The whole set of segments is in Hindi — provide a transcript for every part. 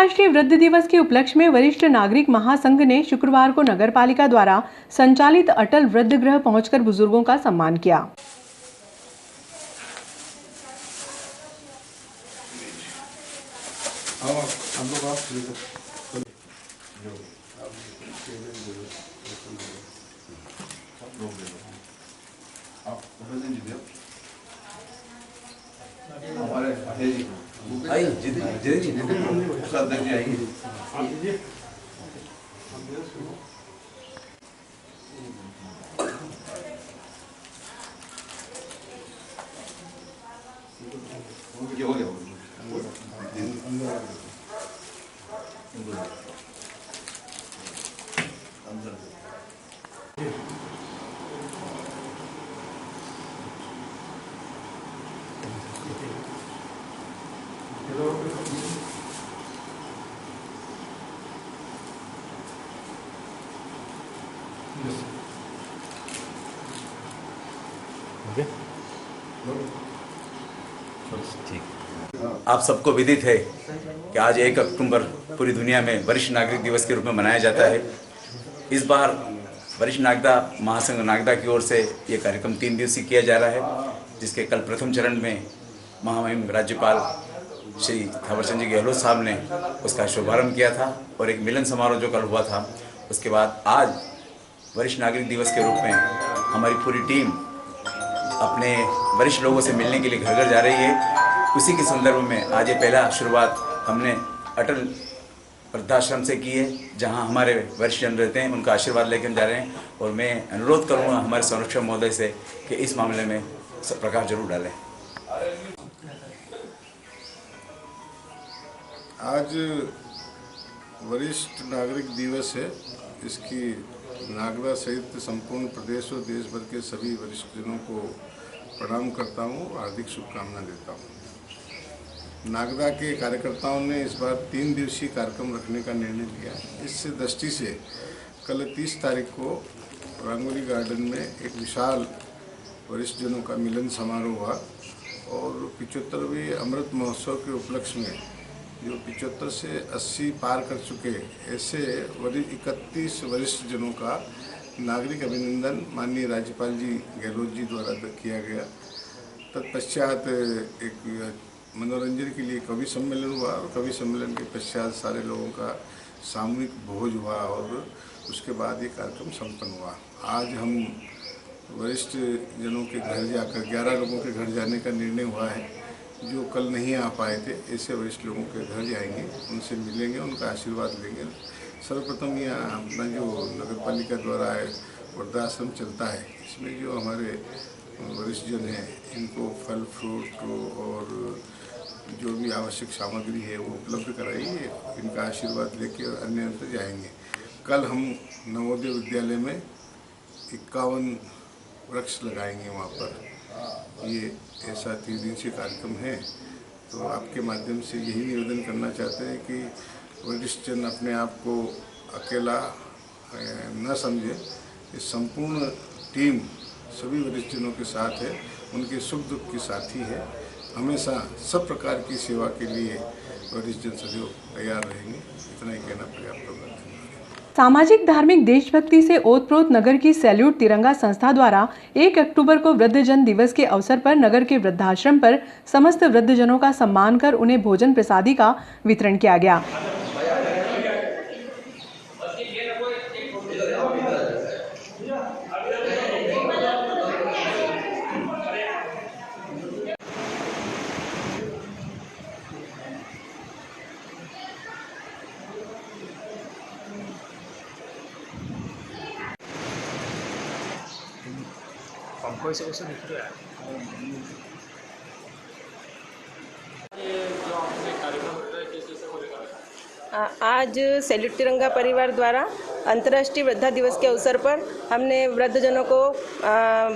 अंतर्राष्ट्रीय वृद्ध दिवस के उपलक्ष्य में वरिष्ठ नागरिक महासंघ ने शुक्रवार को नगरपालिका द्वारा संचालित अटल वृद्ध गृह पहुंचकर बुजुर्गों का सम्मान किया। आप सबको विदित है कि आज 1 अक्टूबर पूरी दुनिया में वरिष्ठ नागरिक दिवस के रूप में मनाया जाता है। इस बार वरिष्ठ नागरिक महासंघ नागदा की ओर से ये कार्यक्रम 3 दिवसीय किया जा रहा है, जिसके कल प्रथम चरण में महामहिम राज्यपाल श्री थावरचंद जी गहलोत साहब ने उसका शुभारंभ किया था और एक मिलन समारोह जो कल हुआ था। उसके बाद आज वरिष्ठ नागरिक दिवस के रूप में हमारी पूरी टीम अपने वरिष्ठ लोगों से मिलने के लिए घर घर जा रही है। उसी के संदर्भ में आज ये पहला शुरुआत हमने अटल वृद्धाश्रम से की है, जहां हमारे वरिष्ठ जन रहते हैं, उनका आशीर्वाद लेकर जा रहे हैं। और मैं अनुरोध करूंगा हमारे संरक्षक महोदय से कि इस मामले में प्रकाश जरूर डालें। आज वरिष्ठ नागरिक दिवस है। इसकी नागदा सहित संपूर्ण प्रदेश और देश भर के सभी वरिष्ठ जनों को प्रणाम करता हूँ, हार्दिक शुभकामना देता हूँ। नागदा के कार्यकर्ताओं ने इस बार 3 दिवसीय कार्यक्रम रखने का निर्णय लिया। इस दृष्टि से कल 30 तारीख को रंगोली गार्डन में एक विशाल वरिष्ठ जनों का मिलन समारोह हुआ और 75वें अमृत महोत्सव के उपलक्ष्य में जो 75 से 80 पार कर चुके ऐसे 31 वरिष्ठ जनों का नागरिक अभिनंदन माननीय राज्यपाल जी गहलोत जी द्वारा किया गया। तत्पश्चात एक मनोरंजन के लिए कवि सम्मेलन हुआ और कवि सम्मेलन के पश्चात सारे लोगों का सामूहिक भोज हुआ और उसके बाद ये कार्यक्रम संपन्न हुआ। आज हम वरिष्ठ जनों के घर जाकर 11 लोगों के घर जाने का निर्णय हुआ है। जो कल नहीं आ पाए थे ऐसे वरिष्ठ लोगों के घर जाएंगे, उनसे मिलेंगे, उनका आशीर्वाद लेंगे। सर्वप्रथम यहाँ अपना जो नगरपालिका द्वारा वृद्धाश्रम चलता है, इसमें जो हमारे वरिष्ठ जन हैं इनको फल फ्रूट और जो भी आवश्यक सामग्री है वो उपलब्ध कराइए, इनका आशीर्वाद लेके और अन्य अंतर जाएंगे। कल हम नवोदय विद्यालय में 51 वृक्ष लगाएंगे वहाँ पर। ये ऐसा 3 दिवसीय कार्यक्रम है। तो आपके माध्यम से यही निवेदन करना चाहते हैं कि वरिष्ठ जन अपने आप को अकेला न समझे। इस संपूर्ण टीम सभी वरिष्ठ जनों के साथ है, उनके सुख दुख की साथी है। हमेशा सब प्रकार की सेवा के लिए वरिष्ठ जन सदैव तैयार रहेंगे। इतना ही कहना पर्याप्त होगा। सामाजिक धार्मिक देशभक्ति से ओतप्रोत नगर की सैल्यूट तिरंगा संस्था द्वारा 1 अक्टूबर को वृद्धजन दिवस के अवसर पर नगर के वृद्धाश्रम पर समस्त वृद्धजनों का सम्मान कर उन्हें भोजन प्रसादी का वितरण किया गया। आज सैल्यूट तिरंगा परिवार द्वारा अंतर्राष्ट्रीय वृद्धा दिवस के अवसर पर हमने वृद्धजनों को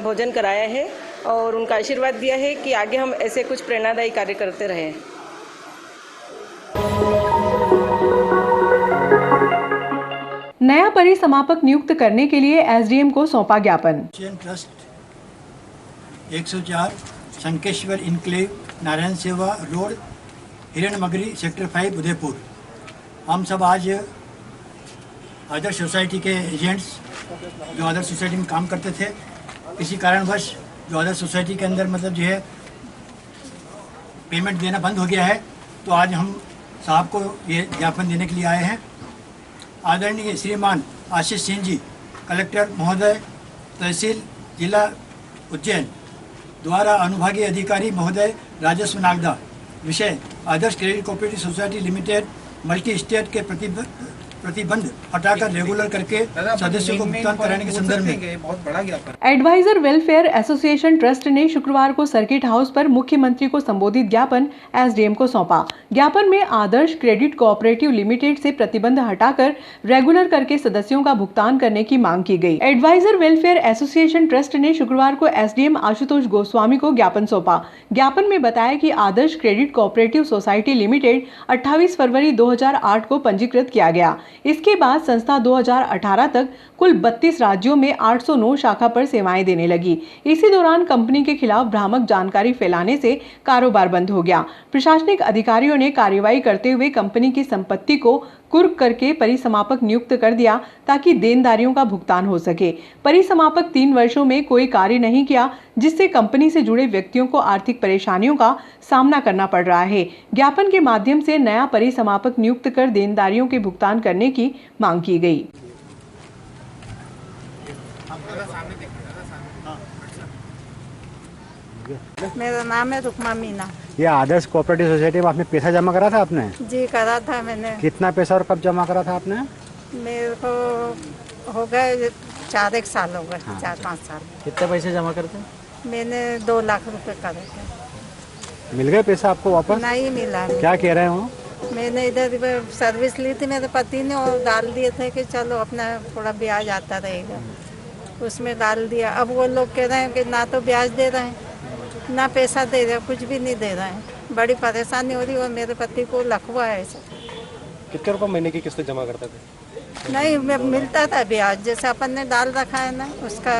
भोजन कराया है और उनका आशीर्वाद दिया है कि आगे हम ऐसे कुछ प्रेरणादायी कार्य करते रहें। नया परिसमापक नियुक्त करने के लिए एसडीएम को सौंपा ज्ञापन। ट्रस्ट 104 शंकेश्वर इनक्लेव नारायण सेवा रोड हिरणमगरी सेक्टर 5 उदयपुर हम सब आज आदर्श सोसाइटी के एजेंट्स जो आदर्श सोसाइटी में काम करते थे, किसी कारणवश जो आदर्श सोसाइटी के अंदर मतलब जो है पेमेंट देना बंद हो गया है, तो आज हम साहब को ये ज्ञापन देने के लिए आए हैं। आदरणीय श्रीमान आशीष सिंह जी, कलेक्टर महोदय, तहसील जिला उज्जैन द्वारा अनुभागीय अधिकारी महोदय राजस्व नागदा, विषय Adarsh credit cooperative society limited multi state के प्रतिबंध हटाकर रेगुलर करके सदस्यों को भुगतान कराने के संदर्भ में बहुत बड़ा ज्ञापन। एडवाइजर वेलफेयर एसोसिएशन ट्रस्ट ने शुक्रवार को सर्किट हाउस पर मुख्यमंत्री को संबोधित ज्ञापन एसडीएम को सौंपा। ज्ञापन में आदर्श क्रेडिट कोऑपरेटिव लिमिटेड से प्रतिबंध हटाकर रेगुलर करके सदस्यों का भुगतान करने की मांग की गई। एडवाइजर वेलफेयर एसोसिएशन ट्रस्ट ने शुक्रवार को एसडीएम आशुतोष गोस्वामी को ज्ञापन सौंपा। ज्ञापन में बताया कि आदर्श क्रेडिट कोऑपरेटिव सोसाइटी लिमिटेड 28 फरवरी 2008 को पंजीकृत किया गया। इसके बाद संस्था 2018 तक कुल 32 राज्यों में 809 शाखा पर सेवाएं देने लगी। इसी दौरान कंपनी के खिलाफ भ्रामक जानकारी फैलाने से कारोबार बंद हो गया। प्रशासनिक अधिकारियों ने कार्रवाई करते हुए कंपनी की संपत्ति को कुर्क करके परिसमापक नियुक्त कर दिया ताकि देनदारियों का भुगतान हो सके। परिसमापक 3 वर्षों में कोई कार्य नहीं किया, जिससे कंपनी से जुड़े व्यक्तियों को आर्थिक परेशानियों का सामना करना पड़ रहा है। ज्ञापन के माध्यम से नया परिसमापक नियुक्त कर देनदारियों के भुगतान करने की मांग की गई। मेरा नाम है रुकमा मीना। ये आदर्श कोऑपरेटिव सोसाइटी में आपने पैसा जमा करा था आपने? जी करा था मैंने। कितना पैसा और कब जमा करा था आपने? मेरे को हो गए 4-1 साल हो गए। हाँ। 4-5 साल। कितने पैसे जमा करते? मैंने 2 लाख रुपए करे थे। मिल गए पैसा आपको वापस? नहीं मिला। क्या कह रहे हो? मैंने इधर सर्विस ली थी मेरे पति ने और डाल दिए थे कि चलो अपना थोड़ा ब्याज आता रहेगा, उसमें डाल दिया। अब वो लोग कह रहे हैं कि ना तो ब्याज दे रहे हैं ना पैसा दे रहे, कुछ भी नहीं दे रहे हैं। बड़ी परेशानी हो रही है और मेरे पति को लकवा है। कितने रुपए महीने की किस्त जमा करते थे? नहीं, मिलता था ब्याज, जैसे अपन ने डाल रखा है ना उसका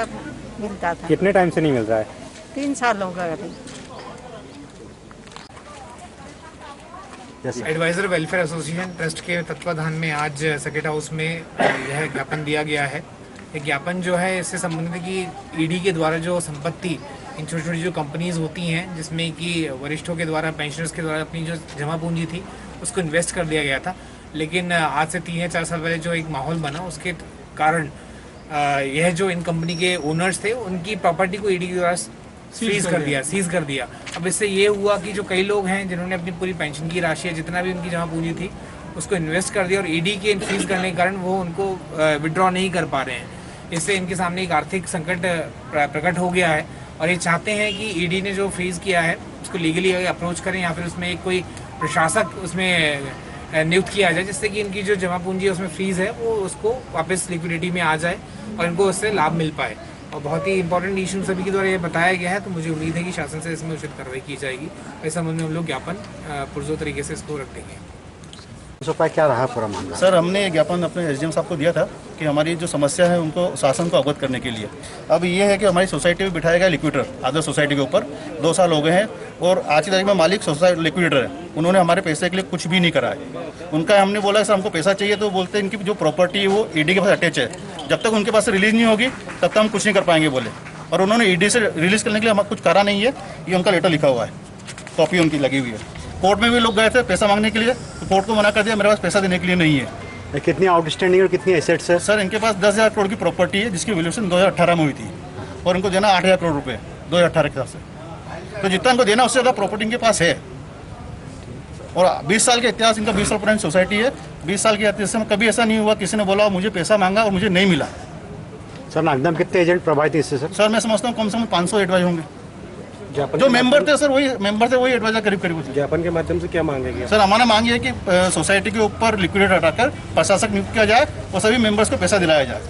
मिलता था। कितने टाइम से नहीं मिल रहा है? 3 साल हो गए अभी। एडवाइजर वेलफेयर एसोसिएशन ट्रस्ट के तत्वाधान में आज सर्किट हाउस में यह ज्ञापन दिया गया है। ये ज्ञापन जो है इससे संबंधित है कि ईडी के द्वारा जो संपत्ति इन छोटी छोटी जो कंपनीज होती हैं जिसमें कि वरिष्ठों के द्वारा, पेंशनर्स के द्वारा अपनी जो जमा पूंजी थी उसको इन्वेस्ट कर दिया गया था, लेकिन आज से 3 या 4 साल पहले जो एक माहौल बना उसके कारण यह जो इन कंपनी के ओनर्स थे उनकी प्रॉपर्टी को ईडी के द्वारा सीज कर दिया। अब इससे ये हुआ कि जो कई लोग हैं जिन्होंने अपनी पूरी पेंशन की राशि, जितना भी उनकी जमा पूंजी थी उसको इन्वेस्ट कर दिया और ईडी के फ्रीज करने के कारण वो उनको विड्रॉ नहीं कर पा रहे हैं। इससे इनके सामने एक आर्थिक संकट प्रकट हो गया है और ये चाहते हैं कि ईडी ने जो फ्रीज किया है उसको लीगली अप्रोच करें या फिर उसमें एक कोई प्रशासक उसमें नियुक्त किया जाए, जिससे कि इनकी जो जमा पूंजी है उसमें फ्रीज है वो उसको वापस लिक्विडिटी में आ जाए और इनको उससे लाभ मिल पाए। और बहुत ही इंपॉर्टेंट इशू सभी के द्वारा ये बताया गया है, तो मुझे उम्मीद है कि शासन से इसमें उचित कार्रवाई की जाएगी। इस संबंध में हम लोग ज्ञापन पुरजोर तरीके से इसको रख देंगे। क्या रहा पूरा मामला? सर, हमने ये ज्ञापन अपने एसडीएम साहब को दिया था कि हमारी जो समस्या है उनको शासन को अवगत करने के लिए। अब ये है कि हमारी सोसाइटी में बिठाया गया लिक्विडेटर आदर्श सोसाइटी के ऊपर 2 साल हो गए हैं और आज की तारीख में मालिक सोसाइटी लिक्विडेटर है, उन्होंने हमारे पैसे के लिए कुछ भी नहीं करा है। उनका हमने बोला सर हमको पैसा चाहिए, तो बोलते हैं इनकी जो प्रॉपर्टी है वो ईडी के पास अटैच है, जब तक उनके पास से रिलीज नहीं होगी तब तक हम कुछ नहीं कर पाएंगे बोले। और उन्होंने ईडी से रिलीज करने के लिए हमारा कुछ करा नहीं है, ये उनका लेटर लिखा हुआ है, कॉपी उनकी लगी हुई है। कोर्ट में भी लोग गए थे पैसा मांगने के लिए, तो कोर्ट को मना कर दिया, मेरे पास पैसा देने के लिए नहीं है। कितनी आउटस्टैंडिंग और कितनी एसेट्स है? सर, इनके पास 10,000 करोड़ की प्रॉपर्टी है जिसकी वैल्यूएशन 2018 में हुई थी और इनको देना 8,000 करोड़ रुपए 2018 के हिसाब से। तो जितना इनको देना उससे ज़्यादा प्रॉपर्टी इनके पास है। और 20 साल के इतिहास, इनका 20 साल पुरानी सोसाइटी है। 20 साल के इतिहास में कभी ऐसा नहीं हुआ किसी ने बोला मुझे पैसा मांगा और मुझे नहीं मिला। सर, नागदा में कितने एजेंट प्रभावित इससे? सर, मैं समझता हूँ कम से कम 500 एडवाइजर होंगे। जो मेंबर थे सर, वही मेंबर थे, वही एडवाइजर करीब करीब होते। ज्ञापन के माध्यम से क्या मांगेगी? सर, हमारा मांग है कि सोसाइटी के ऊपर लिक्विडेटर हटाकर प्रशासक नियुक्त किया जाए और सभी मेंबर्स को पैसा दिलाया जाए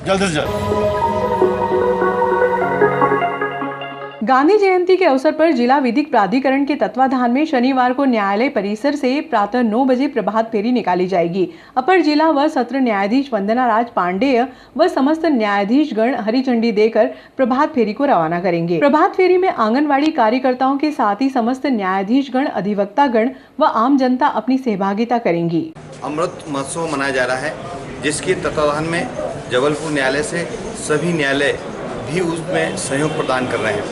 जल्द से जल्द। गांधी जयंती के अवसर पर जिला विधिक प्राधिकरण के तत्वाधान में शनिवार को न्यायालय परिसर से प्रातः 9 बजे प्रभात फेरी निकाली जाएगी। अपर जिला व सत्र न्यायाधीश वंदना राज पांडेय व समस्त न्यायाधीश गण हरी झंडी देकर प्रभात फेरी को रवाना करेंगे। प्रभात फेरी में आंगनवाड़ी कार्यकर्ताओं के साथ ही समस्त न्यायाधीश गण, अधिवक्ता गण व आम जनता अपनी सहभागिता करेंगी। अमृत महोत्सव मनाया जा रहा है, जिसके तत्वाधान में जबलपुर न्यायालय से सभी न्यायालय भी उसमें सहयोग प्रदान कर रहे हैं।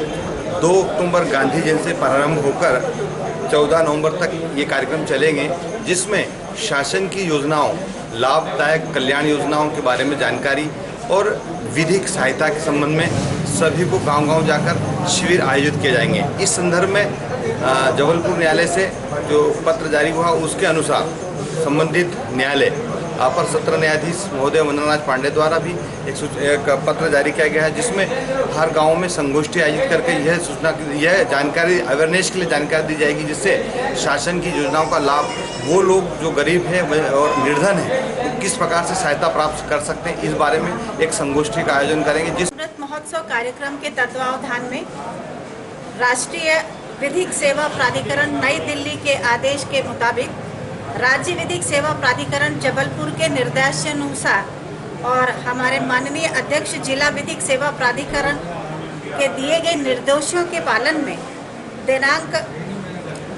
2 अक्टूबर गांधी जयंती से प्रारंभ होकर 14 नवंबर तक ये कार्यक्रम चलेंगे, जिसमें शासन की योजनाओं, लाभदायक कल्याण योजनाओं के बारे में जानकारी और विधिक सहायता के संबंध में सभी को गांव-गांव जाकर शिविर आयोजित किए जाएंगे। इस संदर्भ में जबलपुर न्यायालय से जो पत्र जारी हुआ उसके अनुसार संबंधित न्यायालय अपर सत्र न्यायाधीश महोदय वंदनाराज पांडे द्वारा भी एक पत्र जारी किया गया है, जिसमें हर गांव में संगोष्ठी आयोजित करके यह जानकारी अवेयरनेस के लिए जानकारी दी जाएगी, जिससे शासन की योजनाओं का लाभ वो लोग जो गरीब हैं और निर्धन हैं तो किस प्रकार से सहायता प्राप्त कर सकते हैं, इस बारे में एक संगोष्ठी का आयोजन करेंगे। जिस अमृत महोत्सव कार्यक्रम के तत्वावधान में राष्ट्रीय विधिक सेवा प्राधिकरण नई दिल्ली के आदेश के मुताबिक राज्य विधिक सेवा प्राधिकरण जबलपुर के निर्देशानुसार और हमारे माननीय अध्यक्ष जिला विधिक सेवा प्राधिकरण के दिए गए निर्देशों के पालन में दिनांक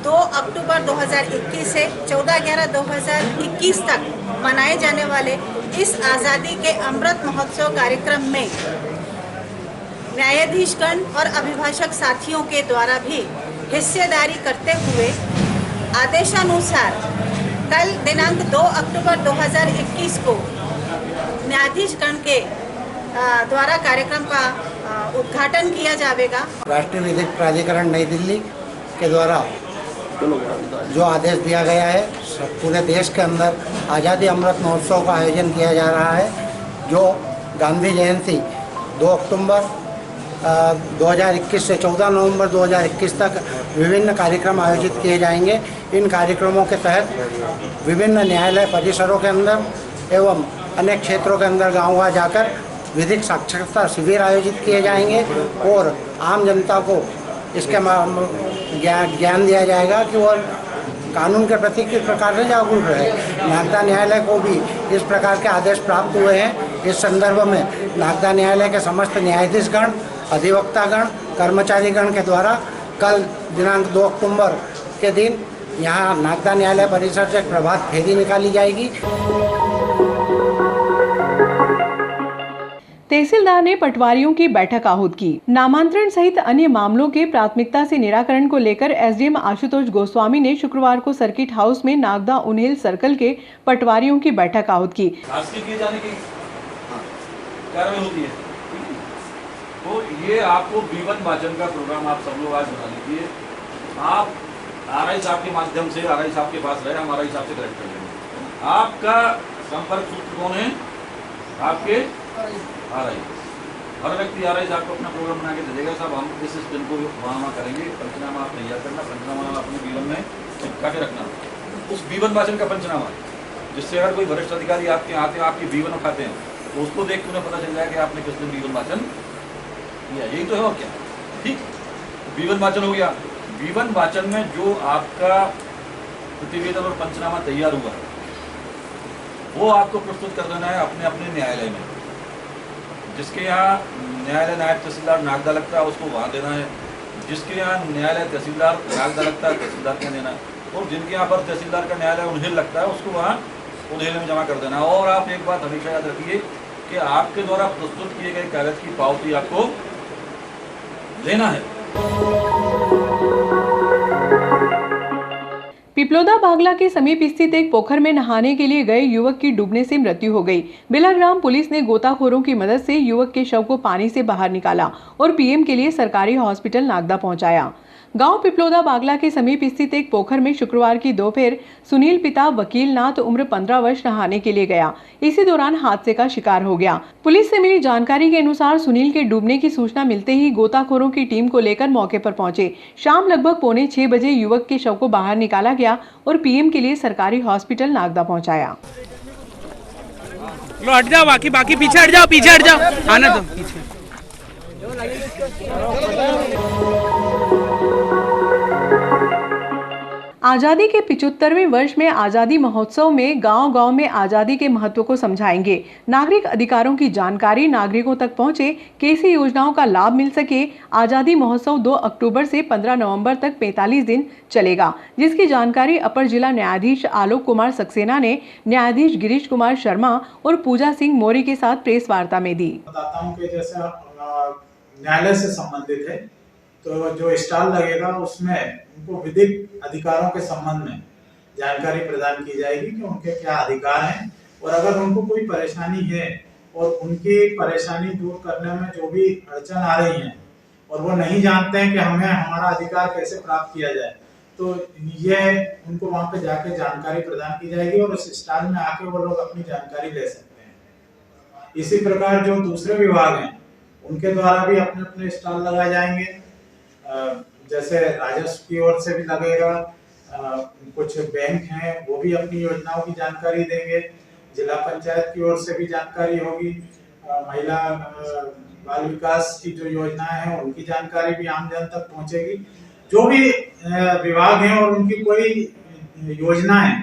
2 अक्टूबर 2021 से 14/11/2021 तक मनाए जाने वाले इस आज़ादी के अमृत महोत्सव कार्यक्रम में न्यायाधीशगण और अभिभाषक साथियों के द्वारा भी हिस्सेदारी करते हुए आदेशानुसार कल दिनांक 2 अक्टूबर 2021 को न्यायाधीशगण के द्वारा कार्यक्रम का उद्घाटन किया जाएगा। राष्ट्रीय विधिक प्राधिकरण नई दिल्ली के द्वारा जो आदेश दिया गया है, पूरे देश के अंदर आज़ादी अमृत महोत्सव का आयोजन किया जा रहा है, जो गांधी जयंती 2 अक्टूबर 2021 से 14 नवंबर 2021 तक विभिन्न कार्यक्रम आयोजित किए जाएंगे। इन कार्यक्रमों के तहत विभिन्न न्यायालय परिसरों के अंदर एवं अनेक क्षेत्रों के अंदर गाँव जाकर विधिक साक्षरता शिविर आयोजित किए जाएंगे और आम जनता को इसके ज्ञान दिया जाएगा कि वह कानून के प्रति किस प्रकार से जागरूक रहे। नागदा न्यायालय को भी इस प्रकार के आदेश प्राप्त हुए हैं। इस संदर्भ में नागदा न्यायालय के समस्त न्यायाधीशगण, अधिवक्तागण, कर्मचारीगण के द्वारा कल दिनांक 2 अक्टूबर के दिन यहाँ नागदा न्यायालय परिसर से एक प्रभात फेरी निकाली जाएगी। तहसीलदार ने पटवारियों की बैठक आहूत की। नामांतरण सहित अन्य मामलों के प्राथमिकता से निराकरण को लेकर एसडीएम आशुतोष गोस्वामी ने शुक्रवार को सर्किट हाउस में नागदा उन्हेल सर्कल के पटवारियों की बैठक आहूत की। होती है तो ये आपको B1 वाचन का प्रोग्राम आप सब लोग आज बना लीजिए। आप आरआई साहब के माध्यम से आरआई साहब के पास रहे, हम आरआई साहब से कलेक्ट कर लेंगे। आपका संपर्क सूत्र कौन है? आपके आरआई। हर व्यक्ति आरआई साहब को अपना प्रोग्राम बना के दीजिएगा। साहब हम इस दिन को वहाँ करेंगे, पंचनामा आप तैयार करना, पंचनामा अपने B1 में चिपका के रखना। उस B1 वाचन का पंचनामा, जिससे अगर कोई वरिष्ठ अधिकारी आपके आते हैं, आपकी B1 उठाते हैं, तो उसको देख के उन्हें पता चल जाएगा कि आपने किस दिन B1 वाचन किया। यही तो है और क्या। ठीक, B1 वाचन हो गया। B1 वाचन में जो आपका प्रतिवेदन और पंचनामा तैयार हुआ है, वो आपको प्रस्तुत कर देना है अपने अपने न्यायालय में। जिसके यहाँ न्यायालय नायब तहसीलदार नागदा लगता है, उसको वहाँ देना है। जिसके यहाँ न्यायालय तहसीलदार नागदा लगता है, तहसीलदार का देना है। और जिनके यहाँ पर तहसीलदार का न्यायालय उन्हेल लगता है, उसको वहाँ उन्हेल में जमा कर देना है। और आप एक बात हमेशा याद रखिए कि आपके द्वारा प्रस्तुत किए गए कागज की पावती आपको लेना है। पिपलोदा बागला के समीप स्थित एक पोखर में नहाने के लिए गए युवक की डूबने से मृत्यु हो गई। बिलाग्राम पुलिस ने गोताखोरों की मदद से युवक के शव को पानी से बाहर निकाला और पीएम के लिए सरकारी हॉस्पिटल नागदा पहुंचाया। गांव पिपलोदा बागला के समीप स्थित एक पोखर में शुक्रवार की दोपहर सुनील पिता वकील नाथ उम्र 15 वर्ष नहाने के लिए गया। इसी दौरान हादसे का शिकार हो गया। पुलिस से मिली जानकारी के अनुसार सुनील के डूबने की सूचना मिलते ही गोताखोरों की टीम को लेकर मौके पर पहुंचे। शाम लगभग 5:45 बजे युवक के शव को बाहर निकाला गया और पीएम के लिए सरकारी हॉस्पिटल नागदा पहुँचाया। हट जाओ, बाकी पीछे हट जाओ, आना तो पीछे। आज़ादी के 75वें वर्ष में आज़ादी महोत्सव में गांव-गांव में आज़ादी के महत्व को समझाएंगे। नागरिक अधिकारों की जानकारी नागरिकों तक पहुंचे, कैसी योजनाओं का लाभ मिल सके। आज़ादी महोत्सव 2 अक्टूबर से 15 नवंबर तक 45 दिन चलेगा, जिसकी जानकारी अपर जिला न्यायाधीश आलोक कुमार सक्सेना ने न्यायाधीश गिरीश कुमार शर्मा और पूजा सिंह मौर्य के साथ प्रेस वार्ता में दी। मतदाताओं के जैसे न्यायालय से संबंधित है, तो जो स्टॉल लगेगा उसमें उनको विधिक अधिकारों के संबंध में जानकारी प्रदान की जाएगी कि उनके क्या अधिकार हैं, और अगर उनको कोई परेशानी है और उनकी परेशानी दूर करने में जो भी अड़चन आ रही है और वो नहीं जानते हैं कि हमें हमारा अधिकार कैसे प्राप्त किया जाए, तो ये उनको वहाँ पे जाके जानकारी प्रदान की जाएगी और उस स्टॉल में आके वो लोग अपनी जानकारी ले सकते हैं। इसी प्रकार जो दूसरे विभाग हैं उनके द्वारा भी अपने अपने स्टॉल लगाए जाएंगे, जैसे राजस्व की ओर से भी लगेगा, कुछ बैंक हैं वो भी अपनी योजनाओं की जानकारी देंगे, जिला पंचायत की ओर से भी जानकारी होगी, महिला बाल विकास की जो योजनाएं हैं उनकी जानकारी भी आम जन तक पहुंचेगी। जो भी विभाग हैं और उनकी कोई योजनाएं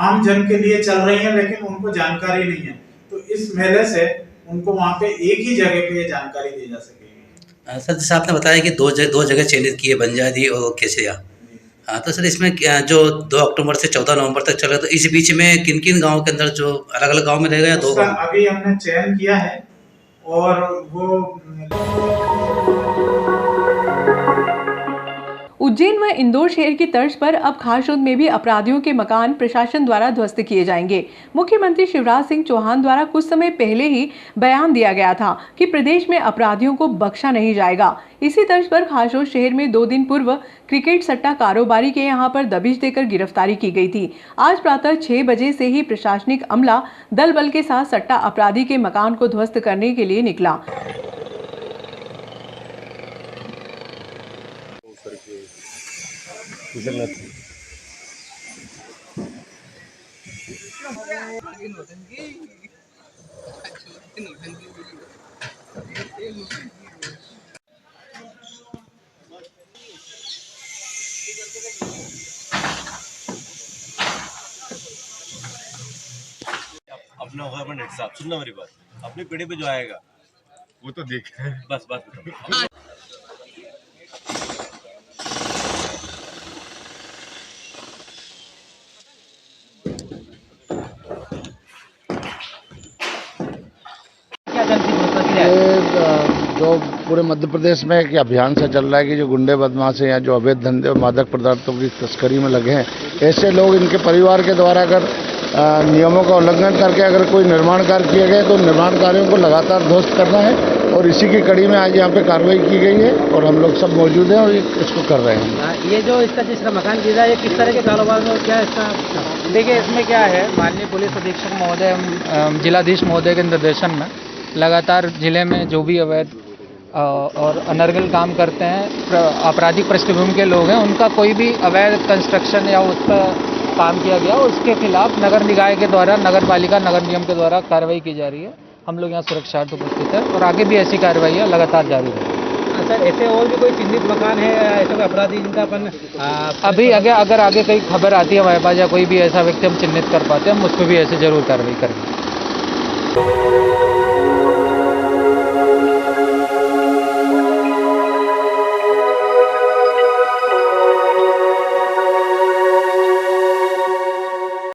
आम जन के लिए चल रही हैं लेकिन उनको जानकारी नहीं है, तो इस मेले से उनको वहाँ पे एक ही जगह पे ये जानकारी दी जा सकेगी। सर, जैसे आपने बताया कि दो जगह चयनित की है, बंजारी और केसरिया। हाँ, तो सर इसमें जो 2 अक्टूबर से 14 नवंबर तक चलेगा, तो इस बीच में किन किन गाँव के अंदर जो अलग अलग गाँव में रहेगा या 2 गाँव? अभी हमने चयन किया है और वो उज्जैन व इंदौर शहर की तर्ज पर अब खासरोद में भी अपराधियों के मकान प्रशासन द्वारा ध्वस्त किए जाएंगे। मुख्यमंत्री शिवराज सिंह चौहान द्वारा कुछ समय पहले ही बयान दिया गया था कि प्रदेश में अपराधियों को बख्शा नहीं जाएगा। इसी तर्ज पर खासरोद शहर में 2 दिन पूर्व क्रिकेट सट्टा कारोबारी के यहां पर दबिश देकर गिरफ्तारी की गई थी। आज प्रातः 6 बजे से ही प्रशासनिक अमला दल बल के साथ सट्टा अपराधी के मकान को ध्वस्त करने के लिए निकला। अपना होगा अपना नेट साहब, सुनना मेरी बात, अपनी पीढ़ी पे जो आएगा वो तो देख बस जो पूरे मध्य प्रदेश में एक अभियान से चल रहा है कि जो गुंडे बदमाश हैं या जो अवैध धंधे और मादक पदार्थों की तस्करी में लगे हैं, ऐसे लोग इनके परिवार के द्वारा अगर नियमों का उल्लंघन करके अगर कोई निर्माण कार्य किए गए तो निर्माण कार्यों को लगातार ध्वस्त करना है, और इसी की कड़ी में आज यहाँ पे कार्रवाई की गई है और हम लोग सब मौजूद हैं और इसको कर रहे हैं। ये जो इसका जिसका मकान गिरा है, ये किस तरह के कारोबार में क्या इसका? देखिए, इसमें क्या है, माननीय पुलिस अधीक्षक महोदय, जिलाधीश महोदय के निर्देशन में लगातार जिले में जो भी अवैध और अनर्गल काम करते हैं, आपराधिक पृष्ठभूमि के लोग हैं, उनका कोई भी अवैध कंस्ट्रक्शन या उसका काम किया गया, उसके खिलाफ नगर निकाय के द्वारा, नगर पालिका नगर निगम के द्वारा कार्रवाई की जा रही है। हम लोग यहाँ सुरक्षार्थ उपस्थित है और आगे भी ऐसी कार्रवाइयाँ लगातार जारी रहेंगी। सर, ऐसे और भी कोई चिन्हित मकान है या ऐसे कोई अपराधी जिनका अपन अभी अगर आगे कहीं खबर आती है हमारे पास या कोई भी ऐसा व्यक्ति हम चिन्हित कर पाते हैं, हम उस पर भी ऐसे जरूर कार्रवाई करेंगे।